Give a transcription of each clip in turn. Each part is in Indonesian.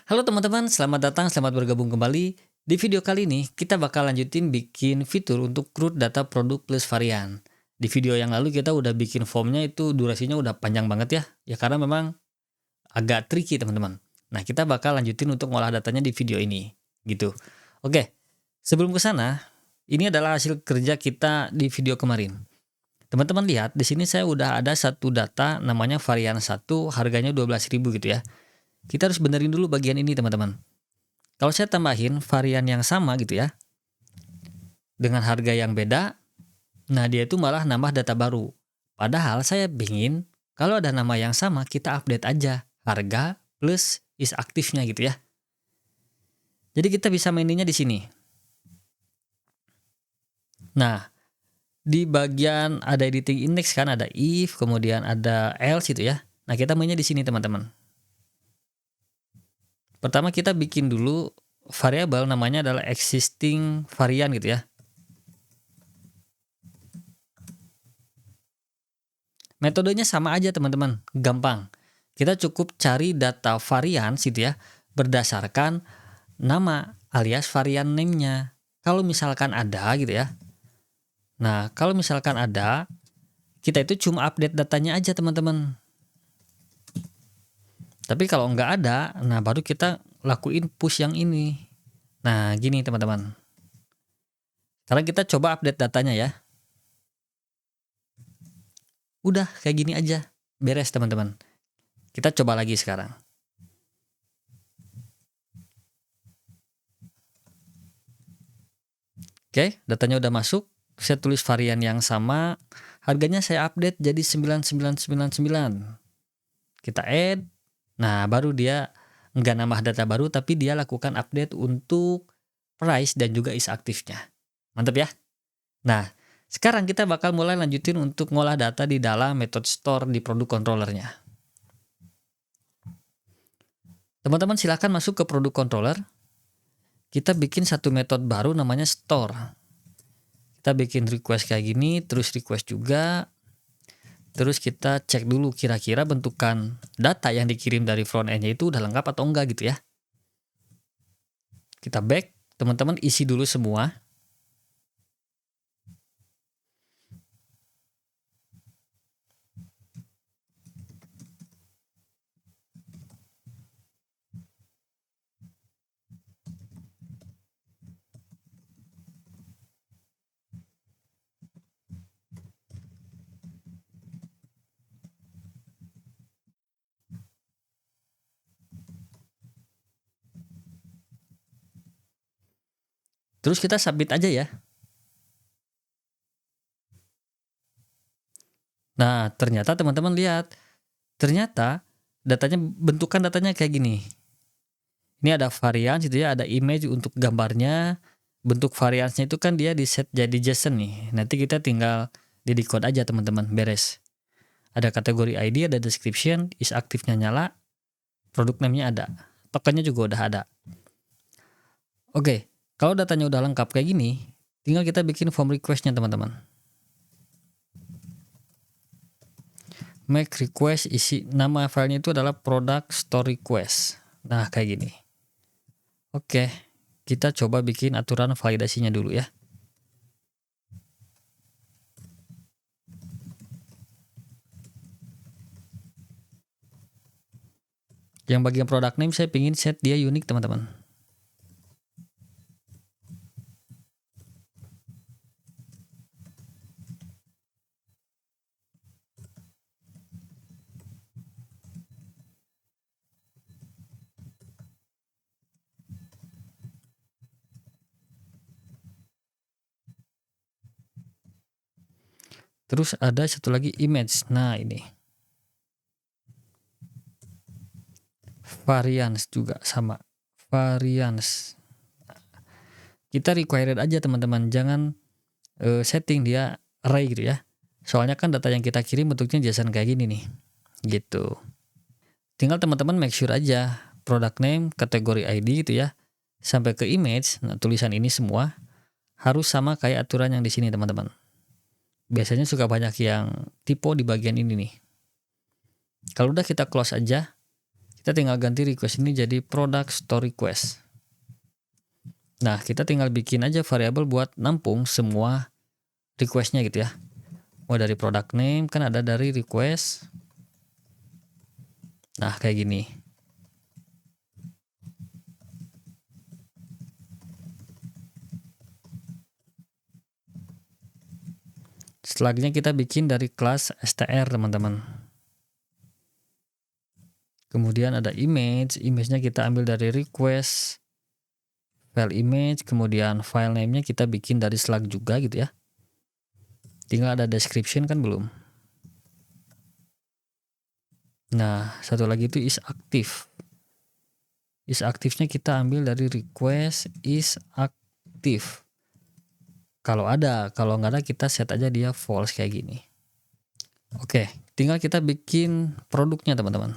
Halo teman-teman, selamat datang, selamat bergabung kembali. Di video kali ini, kita bakal lanjutin bikin fitur untuk root data produk plus varian. Di video yang lalu kita udah bikin formnya itu durasinya udah panjang banget ya. Ya karena memang agak tricky teman-teman. Nah kita bakal lanjutin untuk ngolah datanya di video ini. Gitu. Oke, sebelum ke sana, ini adalah hasil kerja kita di video kemarin. Teman-teman lihat, di sini saya udah ada satu data namanya varian 1, harganya 12.000 gitu ya. Kita harus benerin dulu bagian ini teman-teman. Kalau saya tambahin varian yang sama gitu ya, dengan harga yang beda, nah dia itu malah nambah data baru. Padahal saya pingin kalau ada nama yang sama kita update aja harga plus is aktifnya gitu ya. Jadi kita bisa maininnya di sini. Nah, di bagian ada editing index kan ada if, kemudian ada else gitu ya. Nah, kita mainnya di sini teman-teman. Pertama kita bikin dulu variabel namanya adalah existing varian gitu ya. Metodenya sama aja teman-teman, gampang. Kita cukup cari data varian gitu ya, berdasarkan nama alias varian name-nya. Kalau misalkan ada gitu ya. Nah, kalau misalkan ada, kita itu cuma update datanya aja teman-teman. Tapi kalau nggak ada, nah baru kita lakuin push yang ini. Nah, gini teman-teman. Sekarang kita coba update datanya ya. Udah kayak gini aja, beres teman-teman. Kita coba lagi sekarang. Oke, datanya udah masuk. Saya tulis varian yang sama. Harganya saya update jadi 9999. Kita add. Nah, baru dia nggak nambah data baru, tapi dia lakukan update untuk price dan juga is aktifnya. Mantap ya? Nah, sekarang kita bakal mulai lanjutin untuk ngolah data di dalam method store di produk controllernya. Teman-teman silahkan masuk ke produk controller. Kita bikin satu metode baru namanya store. Kita bikin request kayak gini, terus request juga. Terus kita cek dulu kira-kira bentukan data yang dikirim dari front end-nya itu udah lengkap atau enggak gitu ya. Kita back, teman-teman isi dulu semua. Terus kita submit aja ya. Nah, ternyata teman-teman lihat, ternyata bentukan datanya kayak gini. Ini ada varian gitu ya, ada image untuk gambarnya. Bentuk variansnya itu kan dia di set jadi JSON nih. Nanti kita tinggal di decode aja teman-teman, beres. Ada kategori ID, ada description, is aktifnya nyala, produk name-nya ada, tokennya juga udah ada. Oke, kalau datanya udah lengkap kayak gini, tinggal kita bikin form request-nya teman-teman. Make request, isi nama filenya itu adalah product store request. Nah, kayak gini. Oke, kita coba bikin aturan validasinya dulu ya. Yang bagian product name saya pingin set dia unik teman-teman. Terus ada satu lagi image. Nah, ini. Variance juga sama. Variance. Kita required aja teman-teman, jangan setting dia array gitu ya. Soalnya kan data yang kita kirim bentuknya JSON kayak gini nih. Gitu. Tinggal teman-teman make sure aja product name, kategori ID gitu ya. Sampai ke image, nah tulisan ini semua harus sama kayak aturan yang di sini teman-teman. Biasanya suka banyak yang typo di bagian ini nih. Kalau udah kita close aja, kita Kita tinggal ganti request ini jadi product store request. Nah, kita tinggal bikin aja variabel buat nampung semua requestnya gitu ya. Dari product name kan ada dari request. Nah, kayak gini. Selanjutnya kita bikin dari kelas str, teman-teman. Kemudian ada image-nya kita ambil dari request file image, kemudian file name-nya kita bikin dari slug juga gitu ya. Tinggal ada description kan belum. Nah, satu lagi itu is active. Is active-nya kita ambil dari request is active. Kalau ada, kalau nggak ada kita set aja dia false kayak gini. Oke, tinggal kita bikin produknya teman-teman.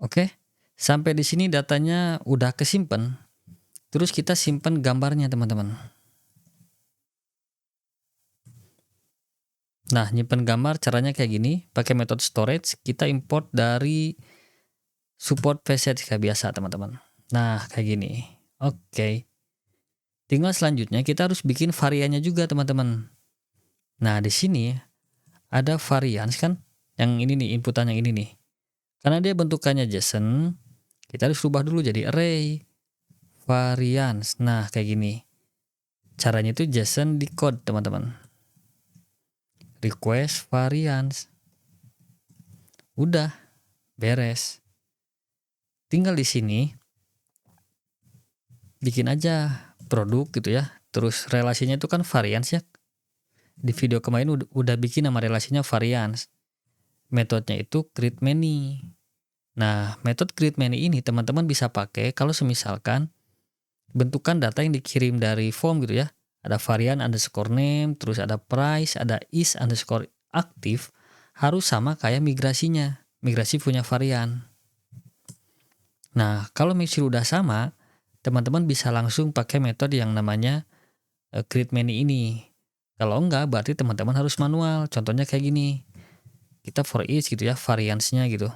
Oke, sampai di sini datanya udah kesimpan. Terus kita simpan gambarnya teman-teman. Nah, nyimpen gambar caranya kayak gini, pakai metode storage, kita import dari support passage kayak biasa teman-teman. Nah, kayak gini. Oke. Tinggal selanjutnya kita harus bikin variannya juga teman-teman. Nah, di sini ada varians kan, yang ini nih, inputan yang ini nih. Karena dia bentukannya JSON, kita harus rubah dulu jadi array varians. Nah, kayak gini. Caranya itu JSON decode teman-teman. Request varians. Udah, beres. Tinggal di sini bikin aja produk gitu ya. Terus relasinya itu kan varians ya. Di video kemarin udah bikin nama relasinya varians. Metodenya itu create many. Nah, metode create many ini teman-teman bisa pakai kalau semisalkan bentukan data yang dikirim dari form gitu ya. Ada varian underscore name, terus ada price, ada is underscore active. Harus sama kayak migrasinya. Migrasi punya varian. Nah, kalau misalnya udah sama, teman-teman bisa langsung pakai metode yang namanya create many ini. Kalau enggak, berarti teman-teman harus manual. Contohnya kayak gini. Kita for each gitu ya, variansnya gitu.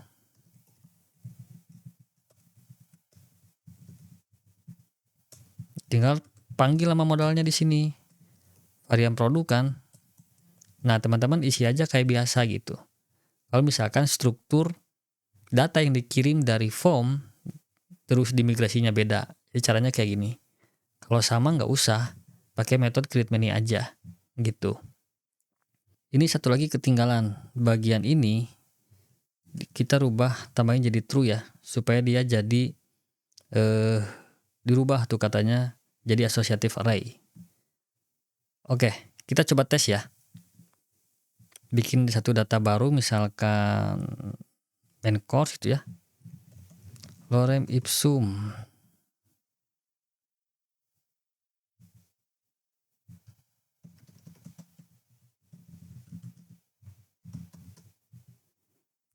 Tinggal panggil nama modalnya di sini. Varian produk kan. Nah, teman-teman isi aja kayak biasa gitu. Kalau misalkan struktur data yang dikirim dari form terus dimigrasinya beda. Jadi caranya kayak gini. Kalau sama nggak usah, pakai metode create many aja gitu. Ini satu lagi ketinggalan. Bagian ini kita rubah tambahin jadi true ya, supaya dia jadi dirubah tuh katanya jadi associative array. Oke, kita coba tes ya. Bikin satu data baru misalkan main course gitu ya. Lorem ipsum.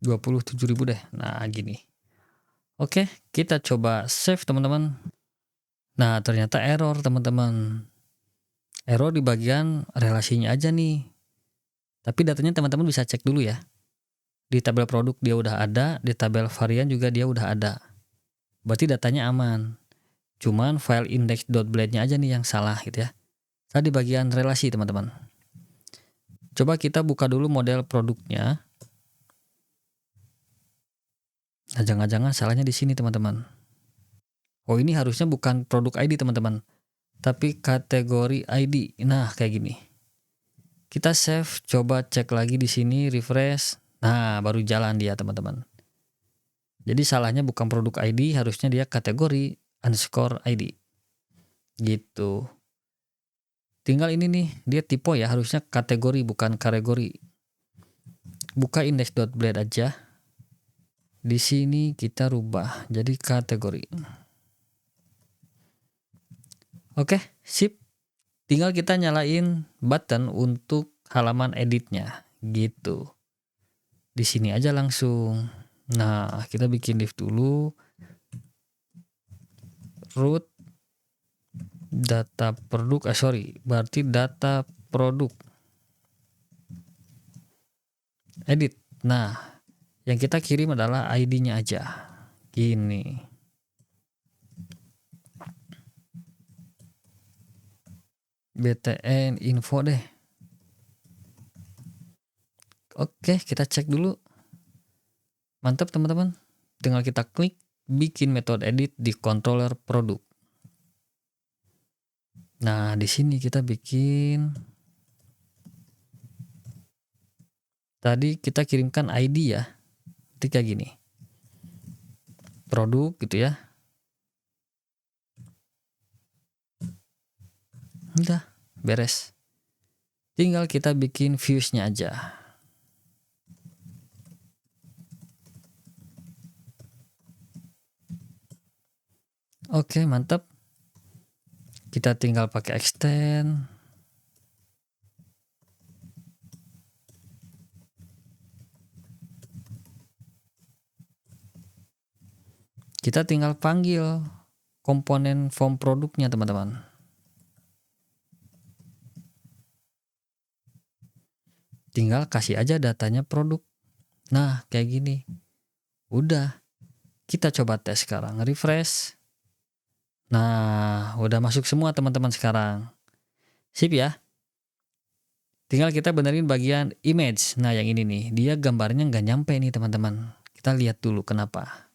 $27.000 deh. Nah, gini. Oke, kita coba save teman-teman. Nah, ternyata error teman-teman. Error di bagian relasinya aja nih. Tapi datanya teman-teman bisa cek dulu ya. Di tabel produk dia udah ada, di tabel varian juga dia udah ada. Berarti datanya aman. Cuman file index.blade-nya aja nih yang salah gitu ya. Tadi bagian relasi teman-teman. Coba kita buka dulu model produknya. Nah, jangan-jangan salahnya di sini teman-teman. Oh, ini harusnya bukan produk ID teman-teman, tapi kategori ID. Nah, kayak gini. Kita save, coba cek lagi di sini, refresh. Nah, baru jalan dia teman-teman. Jadi salahnya bukan produk ID, harusnya dia kategori underscore ID. Gitu. tinggal ini nih, dia tipe ya, harusnya kategori bukan kategori. Buka index.blade aja. Di sini kita rubah jadi kategori. Oke, sip. Tinggal kita nyalain button untuk halaman editnya, gitu. Di sini aja langsung. Nah, kita bikin div dulu. Root data produk, berarti data produk. Edit. Nah, yang kita kirim adalah ID-nya aja. Gini. BTN info deh. Oke, kita cek dulu. Mantap teman-teman. Tinggal kita klik bikin metode edit di controller produk. Nah, di sini kita bikin, tadi kita kirimkan ID ya. Nanti kayak gini. Produk gitu ya. Udah, beres. Tinggal kita bikin views-nya aja. Oke, mantap. Kita tinggal pakai extend. Kita tinggal panggil komponen form produknya teman-teman. Tinggal kasih aja datanya produk. Nah, kayak gini. Udah. Kita coba tes sekarang. Refresh. Nah, udah masuk semua teman-teman sekarang. Sip ya. Tinggal kita benerin bagian image. Nah, yang ini nih. Dia gambarnya nggak nyampe nih teman-teman. Kita lihat dulu kenapa.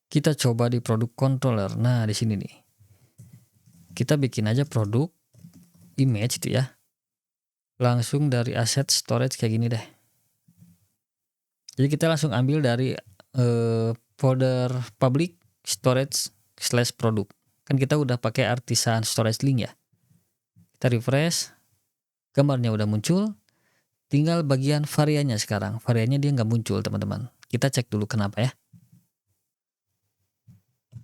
Kita coba di produk controller. Nah, di sini nih. Kita bikin aja produk image itu ya. Langsung dari asset storage kayak gini deh. Jadi kita langsung ambil dari folder public storage / produk. Kan kita udah pakai artisan storage link ya. Kita refresh, gambarnya udah muncul. Tinggal bagian variannya sekarang. Variannya dia nggak muncul teman-teman. Kita cek dulu kenapa ya.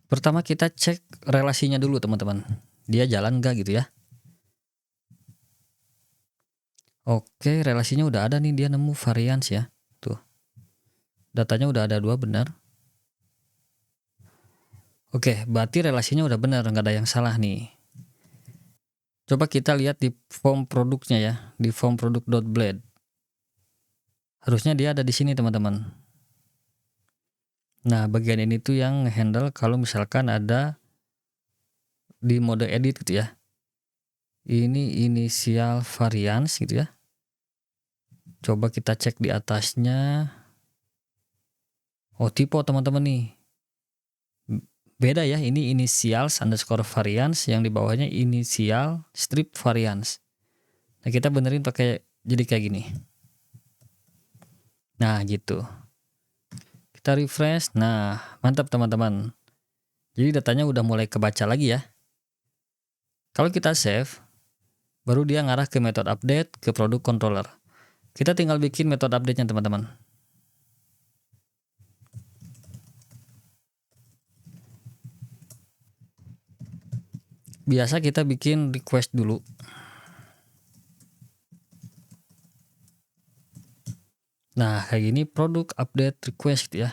Pertama kita cek relasinya dulu teman-teman. Dia jalan nggak gitu ya. Oke, relasinya udah ada nih, dia nemu varians ya. Tuh. Datanya udah ada 2 benar. Oke, berarti relasinya udah benar, nggak ada yang salah nih. Coba kita lihat di form produknya ya, di form produk.blade. Harusnya dia ada di sini teman-teman. Nah, bagian ini tuh yang handle kalau misalkan ada di mode edit gitu ya. Ini inisial varians gitu ya. Coba kita cek di atasnya. Oh, typo teman-teman nih. Beda ya, ini initials underscore varians, yang di bawahnya inisial strip varians. Nah, kita benerin pakai jadi kayak gini. Nah, gitu. Kita refresh. Nah, mantap teman-teman. Jadi datanya udah mulai kebaca lagi ya. Kalau kita save, baru dia ngarah ke metode update ke produk controller. Kita tinggal bikin metode update-nya teman-teman. Biasa kita bikin request dulu. Nah, kayak gini produk update request gitu ya.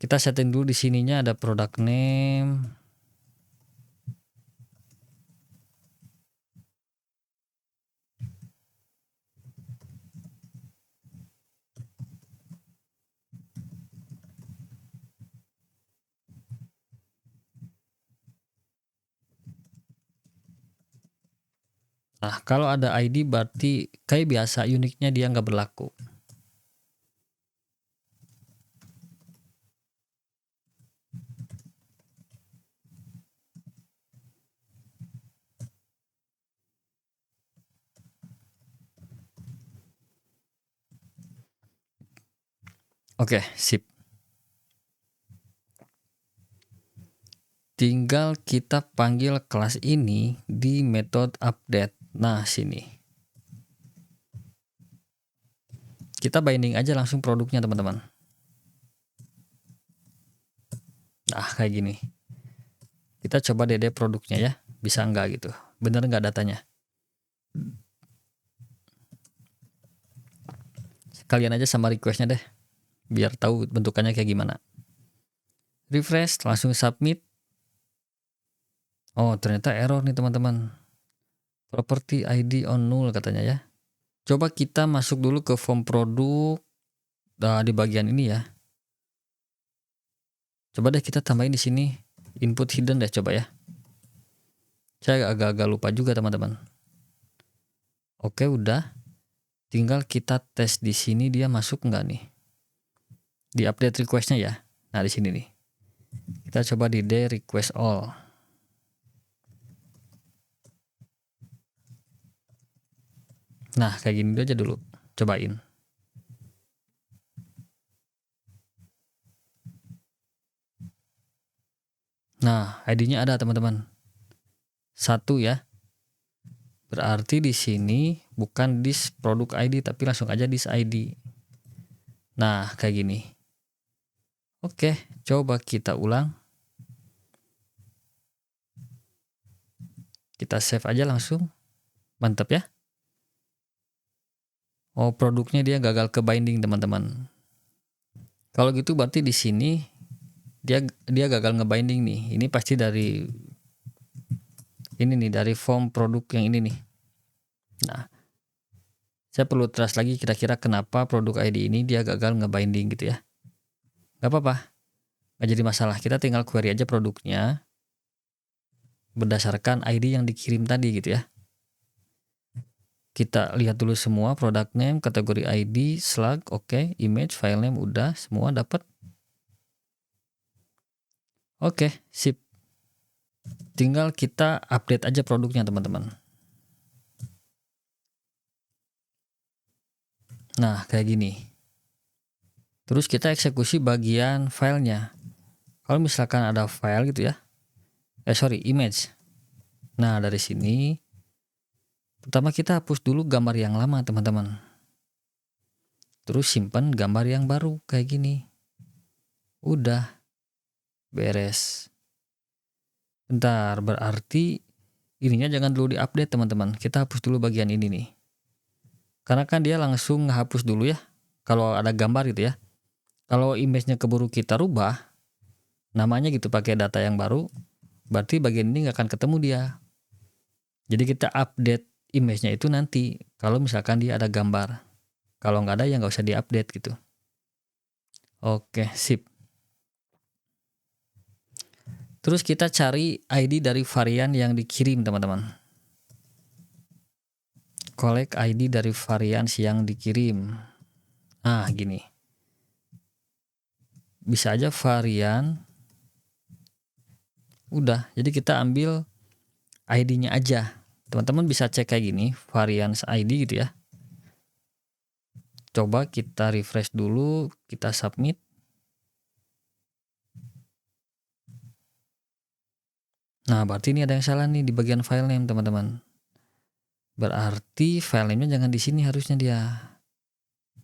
Kita setting dulu di sininya ada product name. Nah, kalau ada ID berarti kayak biasa uniknya dia nggak berlaku. Oke, sip. Tinggal tinggal kita panggil kelas ini di method update. Nah, sini. Kita binding aja langsung produknya, teman-teman. Nah, kayak gini. Kita coba DD produknya ya. Bisa enggak gitu. Bener enggak datanya? Sekalian aja sama requestnya deh. Biar tahu bentukannya kayak gimana. Refresh, langsung submit. Oh, ternyata error nih teman-teman. Property ID on null katanya ya. Coba kita masuk dulu ke form produk. Nah, di bagian ini ya. Coba deh kita tambahin di sini input hidden deh coba ya. Saya agak-agak lupa juga teman-teman. Oke, udah. Tinggal kita tes di sini dia masuk nggak nih. Di update requestnya ya. Nah, di sini nih. Kita coba di D request all. Nah, kayak gini aja dulu. Cobain. Nah, ID-nya ada teman-teman. 1 ya. Berarti di sini bukan this produk ID tapi langsung aja this ID. Nah, kayak gini. Oke, coba kita ulang. Kita save aja langsung. Mantap ya. Oh, produknya dia gagal ke binding, teman-teman. Kalau gitu berarti di sini dia gagal ngebinding nih. Ini pasti dari ini nih, dari form produk yang ini nih. Nah, saya perlu trust lagi kira-kira kenapa produk ID ini dia gagal ngebinding gitu ya. Gak apa-apa, gak jadi masalah. Kita tinggal query aja produknya berdasarkan ID yang dikirim tadi gitu ya. Kita lihat dulu semua product name, kategori ID, slug, oke, image, file name udah, semua dapat. Oke, sip. Tinggal kita update aja produknya, teman-teman. Nah, kayak gini. Terus kita eksekusi bagian filenya. Kalau misalkan ada file gitu ya. Image. Nah, dari sini pertama kita hapus dulu gambar yang lama, teman-teman. Terus simpan gambar yang baru kayak gini. Udah. Beres. Bentar, berarti ininya jangan dulu diupdate teman-teman. Kita hapus dulu bagian ini nih. Karena kan dia langsung ngehapus dulu ya. Kalau ada gambar gitu ya. Kalau image-nya keburu kita rubah, namanya gitu pakai data yang baru, berarti bagian ini nggak akan ketemu dia. Jadi kita update image-nya itu nanti. Kalau misalkan dia ada gambar. Kalau nggak ada ya nggak usah diupdate gitu. Oke, sip. Terus kita cari ID dari varian yang dikirim, teman-teman. Collect ID dari varian yang dikirim. Nah, gini. Bisa aja varian. Udah, jadi kita ambil ID-nya aja. Teman-teman bisa cek kayak gini, varian ID gitu ya. Coba kita refresh dulu, kita submit. Nah, berarti ini ada yang salah nih di bagian file name, teman-teman. Berarti file name-nya jangan di sini harusnya dia.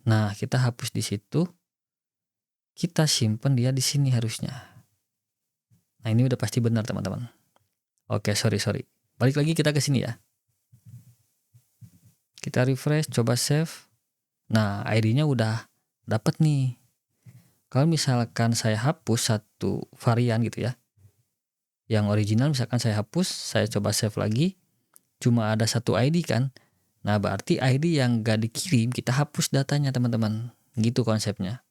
Nah, kita hapus di situ. Kita simpan dia di sini harusnya. Nah, ini udah pasti benar, teman-teman. Oke, sorry. Balik lagi kita ke sini ya. Kita refresh, coba save. Nah, ID-nya udah dapat nih. Kalau misalkan saya hapus satu varian gitu ya. Yang original misalkan saya hapus, saya coba save lagi, cuma ada satu ID kan. Nah, berarti ID yang gak dikirim kita hapus datanya, teman-teman. Gitu konsepnya.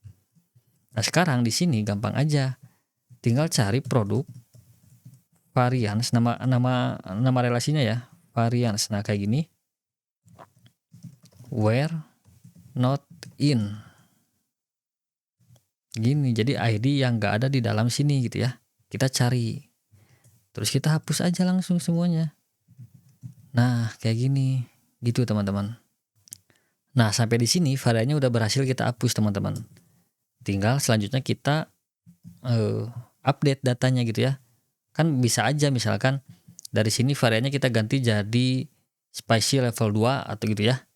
Nah, sekarang di sini gampang aja. Tinggal cari produk varians, nama relasinya ya, varians. Nah, kayak gini. Where not in. Gini, jadi ID yang gak ada di dalam sini gitu ya. Kita cari. Terus kita hapus aja langsung semuanya. Nah, kayak gini. Gitu, teman-teman. Nah, sampai di sini variannya udah berhasil kita hapus, teman-teman. Tinggal selanjutnya kita update datanya gitu ya. Kan bisa aja misalkan dari sini variannya kita ganti jadi spicy level 2 atau gitu ya.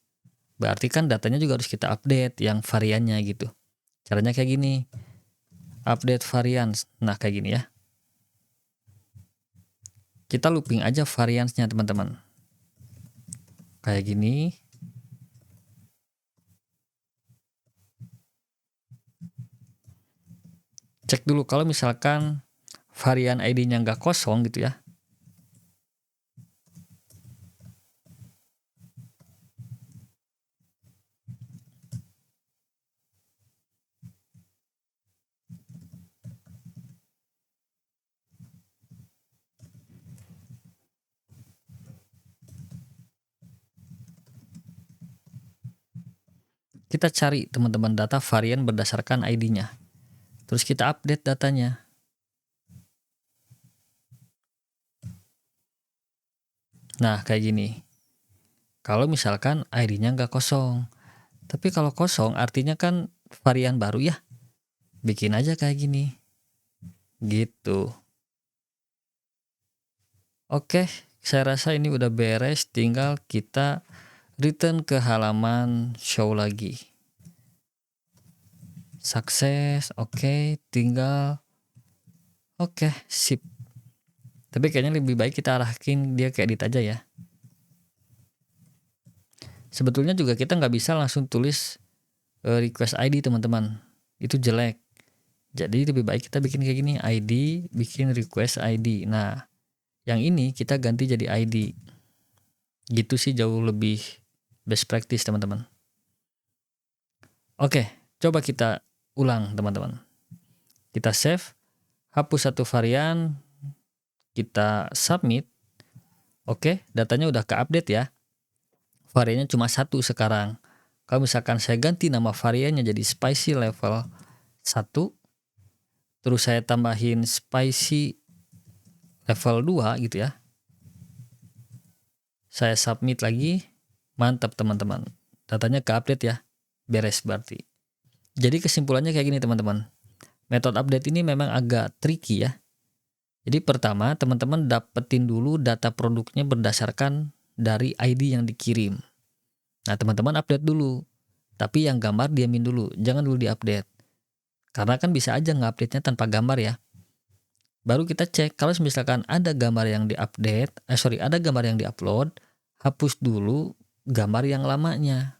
Berarti kan datanya juga harus kita update yang variannya gitu. Caranya kayak gini. Update varians. Nah, kayak gini ya. Kita looping aja variansnya, teman-teman. Kayak gini. Cek dulu kalau misalkan varian ID-nya nggak kosong gitu ya. Kita cari teman-teman data varian berdasarkan ID-nya. Terus kita update datanya. Nah, kayak gini. Kalau misalkan ID-nya nggak kosong. Tapi kalau kosong artinya kan varian baru ya. Bikin aja kayak gini. Gitu. Oke, saya rasa ini udah beres. Tinggal kita return ke halaman show lagi. Sukses, oke, tinggal oke, sip. Tapi kayaknya lebih baik kita arahin dia ke edit aja ya. Sebetulnya juga kita nggak bisa langsung tulis request ID teman-teman. Itu jelek. Jadi lebih baik kita bikin kayak gini, ID, bikin request ID. Nah, yang ini kita ganti jadi ID. Gitu sih jauh lebih best practice teman-teman. Oke, coba kita ulang teman-teman. Kita save, hapus satu varian, kita submit. Oke, datanya udah ke-update ya. Variannya cuma satu sekarang. Kalau misalkan saya ganti nama variannya jadi spicy level 1, terus saya tambahin spicy level 2 gitu ya. Saya submit lagi. Mantap teman-teman. Datanya ke-update ya. Beres berarti. Jadi kesimpulannya kayak gini teman-teman. Metode update ini memang agak tricky ya. Jadi pertama teman-teman dapetin dulu data produknya berdasarkan dari ID yang dikirim. Nah teman-teman update dulu. Tapi yang gambar diamin dulu. Jangan dulu diupdate. Karena kan bisa aja nge-update-nya tanpa gambar ya. Baru kita cek kalau misalkan ada gambar yang diupdate, ada gambar yang diupload, hapus dulu gambar yang lamanya.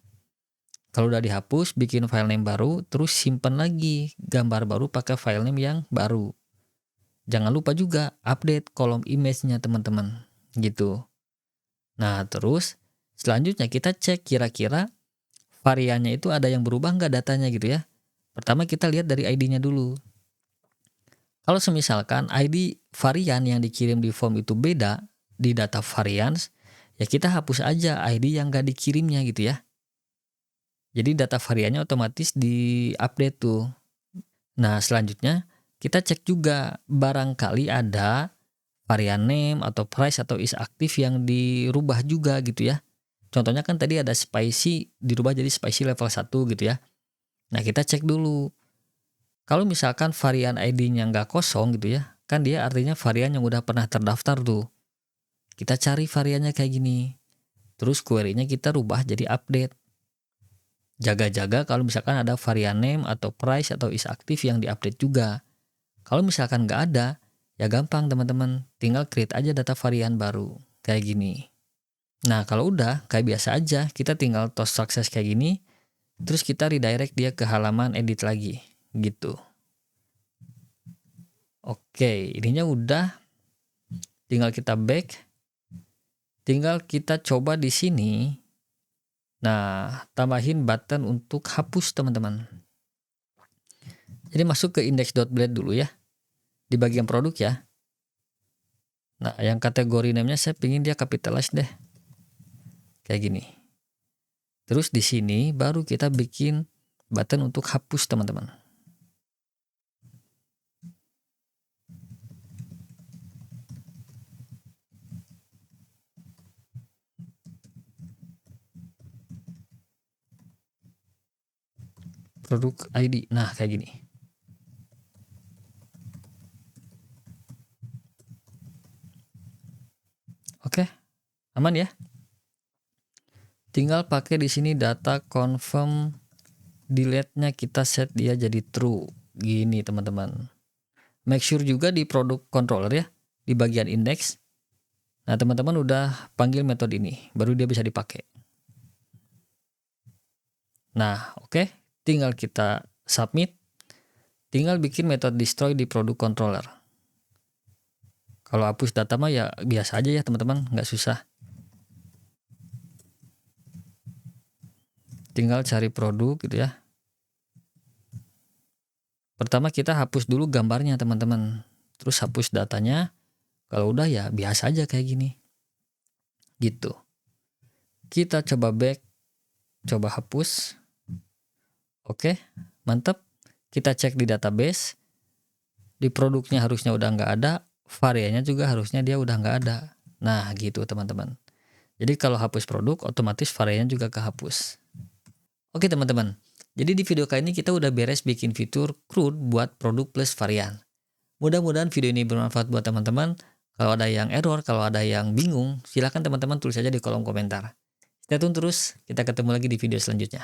Kalau udah dihapus, bikin file name baru, terus simpan lagi gambar baru pakai file name yang baru. Jangan lupa juga update kolom image-nya teman-teman, gitu. Nah terus selanjutnya kita cek kira-kira variannya itu ada yang berubah nggak datanya gitu ya. Pertama kita lihat dari ID-nya dulu. Kalau semisalkan ID varian yang dikirim di form itu beda di data varians, ya kita hapus aja ID yang nggak dikirimnya gitu ya. Jadi data variannya otomatis di-update tuh. Nah selanjutnya kita cek juga barangkali ada varian name atau price atau is aktif yang dirubah juga gitu ya. Contohnya kan tadi ada spicy dirubah jadi spicy level 1 gitu ya. Nah kita cek dulu. Kalau misalkan varian ID-nya nggak kosong gitu ya, kan dia artinya varian yang udah pernah terdaftar tuh. Kita cari variannya kayak gini. Terus query-nya kita rubah jadi update. Jaga-jaga kalau misalkan ada varian name atau price atau is aktif yang diupdate juga. Kalau misalkan nggak ada, ya gampang teman-teman. Tinggal create aja data varian baru. Kayak gini. Nah kalau udah, kayak biasa aja. Kita tinggal toast sukses kayak gini. Terus kita redirect dia ke halaman edit lagi. Gitu. Oke, ininya udah. Tinggal kita back. Tinggal kita coba di sini. Nah, tambahin button untuk hapus teman-teman. Jadi masuk ke index.blade dulu ya. Di bagian produk ya. Nah, yang kategori name-nya saya pingin dia capitalize deh. Kayak gini. Terus di sini baru kita bikin button untuk hapus teman-teman. Produk ID. Nah, kayak gini. Aman ya? Tinggal pakai di sini data confirm delete-nya kita set dia jadi true. Gini teman-teman. Make sure juga di produk controller ya, di bagian index. Nah, teman-teman udah panggil metode ini, baru dia bisa dipakai. Nah, oke. Tinggal kita submit. Tinggal bikin metode destroy di produk controller. Kalau hapus data mah ya biasa aja ya teman-teman, nggak susah. Tinggal cari produk gitu ya. Pertama kita hapus dulu gambarnya teman-teman. Terus hapus datanya. Kalau udah ya biasa aja kayak gini. Gitu. Kita coba back. Coba hapus. Oke, mantap. Kita cek di database. Di produknya harusnya udah nggak ada. Variannya juga harusnya dia udah nggak ada. Nah gitu teman-teman. Jadi kalau hapus produk otomatis variannya juga kehapus. Oke teman-teman. Jadi di video kali ini kita udah beres bikin fitur CRUD buat produk plus varian. Mudah-mudahan video ini bermanfaat buat teman-teman. Kalau ada yang error, kalau ada yang bingung, silahkan teman-teman tulis aja di kolom komentar. Stay tune terus, kita ketemu lagi di video selanjutnya.